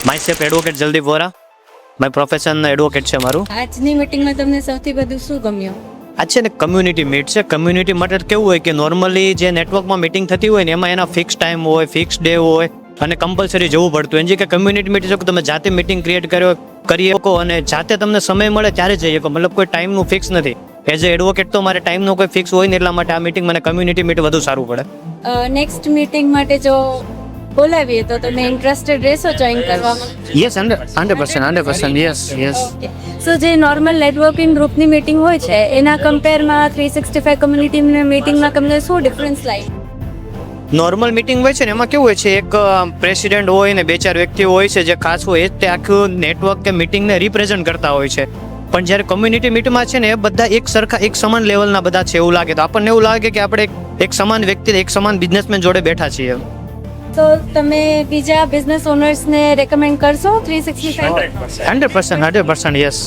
My advocate Jaldeep Vora. My profession advocate છે મારું. આજની મીટિંગમાં તમને સૌથી વધુ શું ગમ્યું? આ છે ને કમ્યુનિટી મીટ છે. કમ્યુનિટી માટે કેવું હોય કે નોર્મલી જે નેટવર્કમાં મીટિંગ થતી હોય ને એમાં એના ફિક્સ ટાઈમ હોય, ફિક્સ ડે હોય અને કમ્પલસરી જવું પડતું. એની કે કમ્યુનિટી મીટ છે કે તમે જાતે મીટિંગ ક્રિએટ કરી શકો અને જાતે તમને સમય મળે ત્યારે જઈ શકો. મતલબ કોઈ ટાઈમનું ફિક્સ નથી. એઝ એ એડવોકેટ તો મારે ટાઈમનો કોઈ ફિક્સ હોય ને એટલા માટે આ મીટિંગ મને કમ્યુનિટી મીટ વધુ સારું પડે. નેક્સ્ટ મીટિંગ માટે જો બોલાવીએ તો તમે ઇન્ટરેસ્ટેડ રહેશો જોઈન કરવામાં? યસ, 100%. યસ. સો જે નોર્મલ નેટવર્કિંગ ગ્રુપની મીટિંગ હોય છે એના કમ્પેરમાં 365 કમ્યુનિટી મીટિંગમાં તમને શું ડિફરન્સ લાગે? નોર્મલ મીટિંગ હોય છે ને એમાં કેવું હોય છે, એક પ્રેસિડેન્ટ હોય ને 2-4 વ્યક્તિઓ હોય છે જે ખાસ હોય તે આખું નેટવર્ક કે મીટિંગને રિપ્રેઝન્ટ કરતા હોય છે. પણ જ્યારે કમ્યુનિટી મીટમાં છે ને એ બધા એક સમાન લેવલના બધા છે એવું લાગે. તો આપણને એવું લાગે કે આપણે એક સમાન વ્યક્તિ, એક સમાન બિઝનેસમેન જોડે બેઠા છીએ. તો તમે બીજા બિઝનેસ ઓનર્સને રેકમેન્ડ કરશો 365? 100%. યસ.